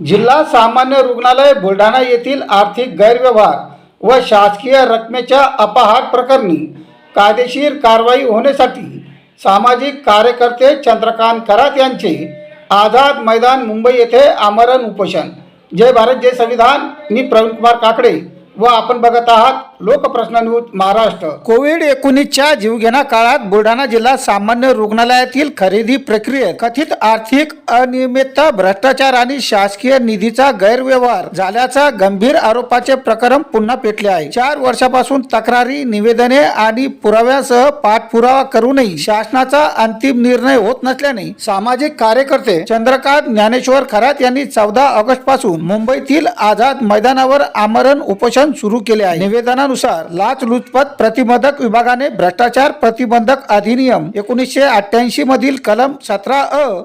जिल्हा सामान्य रुग्णालय बुलढाणा येथील आर्थिक गैरव्यवहार व शासकीय रकमेच्या अपहार प्रकरणी कायदेशीर कारवाई होण्यासाठी सामाजिक कार्यकर्ते चंद्रकांत खरात यांचे आझाद मैदान मुंबई येथे आमरण उपोषण। जय भारत जय संविधान। मी प्रवीण कुमार काकडे व आपण बघत आहात लोकप्रश्न न्यूज महाराष्ट्र। कोविड-19च्या जीवघेण्या काळात बुलढाणा जिल्हा सामान्य रुग्णालयातील खरेदी प्रक्रियेत कथित आर्थिक अनियमितता, भ्रष्टाचार आणि शासकीय निधीचा गैरव्यवहार झाल्याचा गंभीर आरोपाचे प्रकरण पुन्हा पेटले आहे। 4 वर्षापासून तक्रारी, निवेदने आणि पुराव्यासह पाठपुरावा करूनही शासनाचा अंतिम निर्णय होत नसल्याने सामाजिक कार्यकर्ते चंद्रकांत ज्ञानेश्वर खरात यांनी 14 ऑगस्ट पासून मुंबईतील आझाद मैदानावर आमरण उपोषण सुरू केले आहे। निवेदनानुसार लाचलुचपत प्रतिबंधक विभागाने भ्रष्टाचार प्रतिबंधक अधिनियम 1988 मधील कलम 17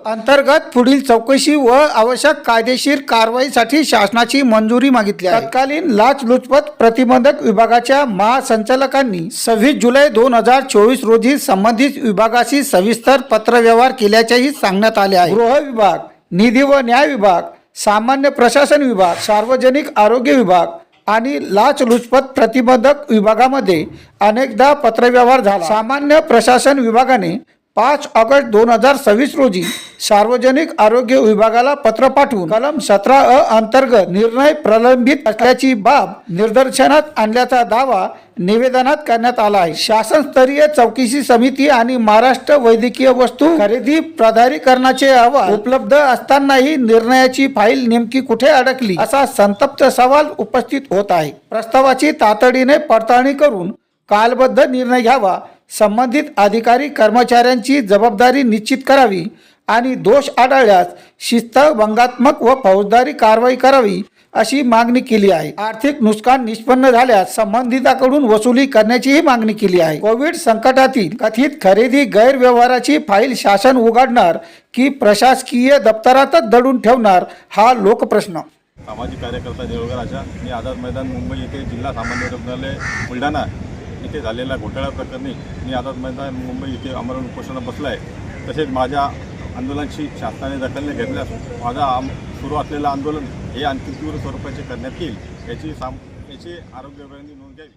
अंतर्गत पुढील चौकशी व आवश्यक कायदेशीर कारवाईसाठी शासनाची मंजुरी मागितली आहे। तत्कालीन लाचलुचपत प्रतिबंधक विभागाच्या महासंचालकांनी 26 जुलै 2024 रोजी संबंधित विभागाशी सविस्तर पत्रव्यवहार केल्याचेही सांगण्यात आले आहे। गृह विभाग, निधी व न्याय विभाग, सामान्य प्रशासन विभाग, सार्वजनिक आरोग्य विभाग आणि लाचलुचपत प्रतिबंधक विभागामध्ये अनेकदा पत्रव्यवहार झाला। सामान्य प्रशासन विभागाने 5 ऑगस्ट 2026 रोजी सार्वजनिक आरोग्य विभागाला पत्र पाठवून कलम 17 अंतर्गत निर्णय प्रलंबित असल्याची बाब निदर्शनास आणल्याचा दावा निवेदनात करण्यात आला आहे। शासनस्तरीय चौकशी समिती आणि महाराष्ट्र वैद्यकीय वस्तू खरेदी प्राधिकरणाचे अहवाल उपलब्ध असतानाही निर्णयाची फाईल नेमकी कुठे अडकली असा संतप्त सवाल उपस्थित होत आहे। प्रस्तावाची तातडीने पडताळणी करून कालबद्ध निर्णय घ्यावा, संबंधित अधिकारी कर्मचाऱ्यांची जबाबदारी निश्चित करावी आणि दोष आढळल्यास शिस्तभंगात्मक व फौजदारी कारवाई करावी अशी मागणी केली आहे। आर्थिक नुकसान निष्पन्न झाल्यास संबंधितांकडून वसुली करण्याचीही मागणी केली आहे। कोविड संकटातील कथित खरेदी गैरव्यवहाराची फाईल शासन उघडणार की प्रशासकीय दप्तरातच दडून ठेवणार हा लोकप्रश्न। सामाजिक कार्यकर्ता देवळकर राजा मी आझाद मैदान मुंबई येथे जिल्हा सामान्य रुग्णालय बुलढाणा इथे झालेल्या घोटाळा प्रकरणी मी आझाद मैदान मुंबई येथे आमरण उपोषणाला बसला आहे। तसेच माझ्या आंदोलनाची शासनाने दखल न घेतल्यास माझा सुरू असलेलं आंदोलन हे आणखी तीव्र स्वरूपाचे करण्यात येईल याची आरोग्य विभागाने नोंद घ्यावी।